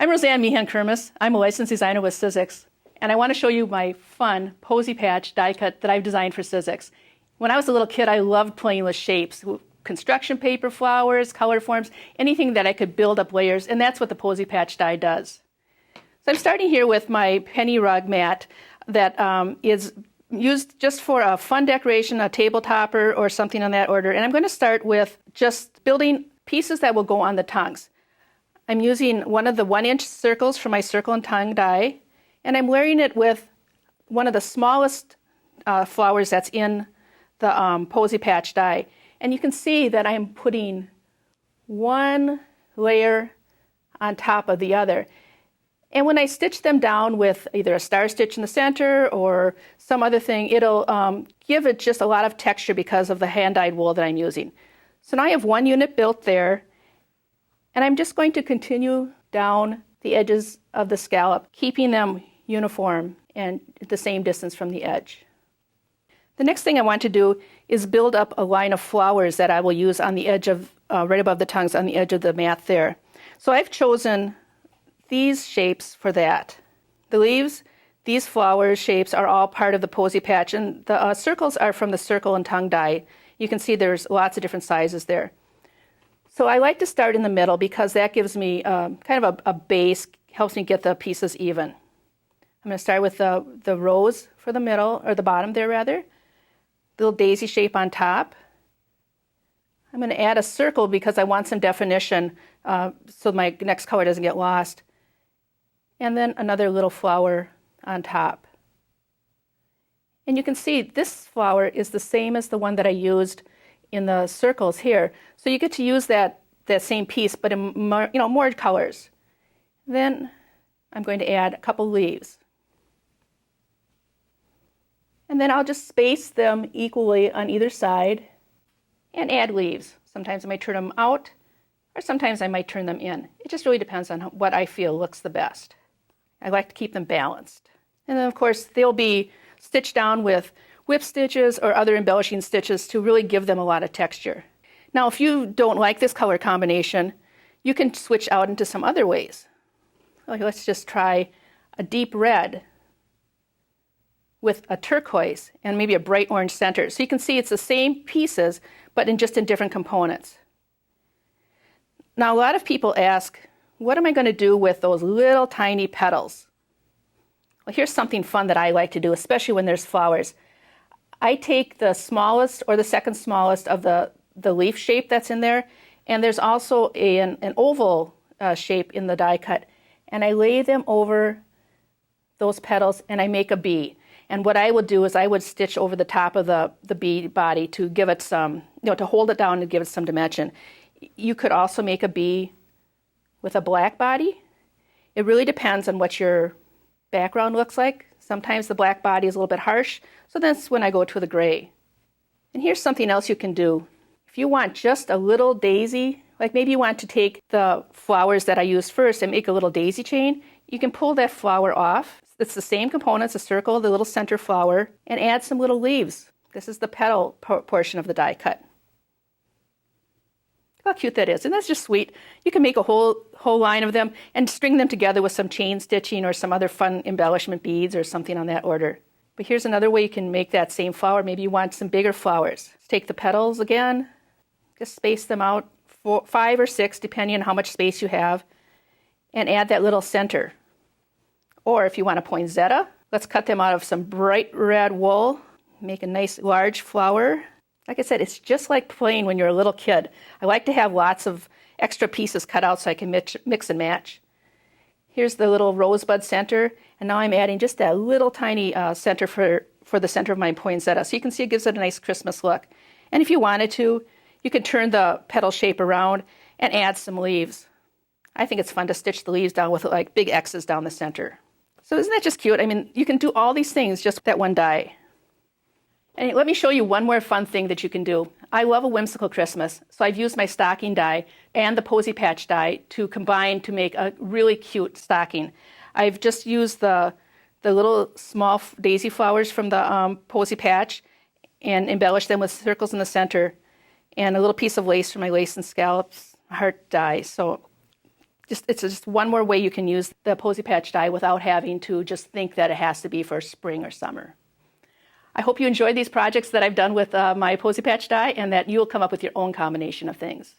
I'm Roseanne Meehan-Kermis. I'm a licensed designer with Sizzix, and I want to show you my fun Posy patch die cut that I've designed for Sizzix. When I was a little kid, I loved playing with shapes, construction paper, flowers, color forms, anything that I could build up layers, and that's what the Posy patch die does. So I'm starting here with my penny rug mat that is used just for a fun decoration, a table topper, or something on that order. And I'm going to start with just building pieces that will go on the tongues. I'm using one of the 1-inch circles for my circle and tongue die, and I'm layering it with one of the smallest flowers that's in the Posy patch die. And you can see that I'm putting one layer on top of the other. And when I stitch them down with either a star stitch in the center or some other thing, it'll give it just a lot of texture because of the hand-dyed wool that I'm using. So now I have one unit built there, and I'm just going to continue down the edges of the scallop, keeping them uniform and the same distance from the edge. The next thing I want to do is build up a line of flowers that I will use on the edge of, right above the tongues, on the edge of the mat there. So I've chosen these shapes for that. The leaves, these flower shapes are all part of the Posy patch, and the circles are from the circle and tongue die. You can see there's lots of different sizes there. So I like to start in the middle because that gives me kind of a base, helps me get the pieces even. I'm going to start with the rose for the middle, or the bottom there rather. Little daisy shape on top. I'm going to add a circle because I want some definition so my next color doesn't get lost. And then another little flower on top. And you can see this flower is the same as the one that I used in the circles here. So you get to use that same piece, but in more colors. Then I'm going to add a couple leaves. And then I'll just space them equally on either side and add leaves. Sometimes I might turn them out, or sometimes I might turn them in. It just really depends on what I feel looks the best. I like to keep them balanced. And then of course they'll be stitched down with whip stitches or other embellishing stitches to really give them a lot of texture. Now if you don't like this color combination, you can switch out into some other ways. Okay, let's just try a deep red with a turquoise and maybe a bright orange center. So you can see it's the same pieces, but in different components. Now a lot of people ask, what am I going to do with those little tiny petals? Well, here's something fun that I like to do, especially when there's flowers. I take the smallest or the second smallest of the leaf shape that's in there, and there's also an oval shape in the die cut, and I lay them over those petals and I make a bee. And what I would do is I would stitch over the top of the bee body to give it some, to hold it down and give it some dimension. You could also make a bee with a black body. It really depends on what your background looks like. Sometimes the black body is a little bit harsh, so that's when I go to the gray. And here's something else you can do. If you want just a little daisy, like maybe you want to take the flowers that I used first and make a little daisy chain, you can pull that flower off. It's the same components, a circle, the little center flower, and add some little leaves. This is the petal portion of the die cut. Look how cute that is, and that's just sweet. You can make a whole line of them and string them together with some chain stitching or some other fun embellishment beads or something on that order. But here's another way you can make that same flower. Maybe you want some bigger flowers. Take the petals again, just space them out, 5 or 6, depending on how much space you have, and add that little center. Or if you want a poinsettia, let's cut them out of some bright red wool, make a nice large flower. Like I said, it's just like playing when you're a little kid. I like to have lots of extra pieces cut out so I can mix and match. Here's the little rosebud center, and now I'm adding just that little tiny center for the center of my poinsettia. So you can see it gives it a nice Christmas look. And if you wanted to, you could turn the petal shape around and add some leaves. I think it's fun to stitch the leaves down with like big X's down the center. So isn't that just cute? I mean, you can do all these things just with that one die. And let me show you one more fun thing that you can do. I love a whimsical Christmas, so I've used my stocking die and the Posy patch die to combine to make a really cute stocking. I've just used the little small daisy flowers from the Posy patch and embellished them with circles in the center and a little piece of lace from my lace and scallops heart die. So It's just one more way you can use the Posy Patch die without having to just think that it has to be for spring or summer. I hope you enjoyed these projects that I've done with my Posy Patch die and that you'll come up with your own combination of things.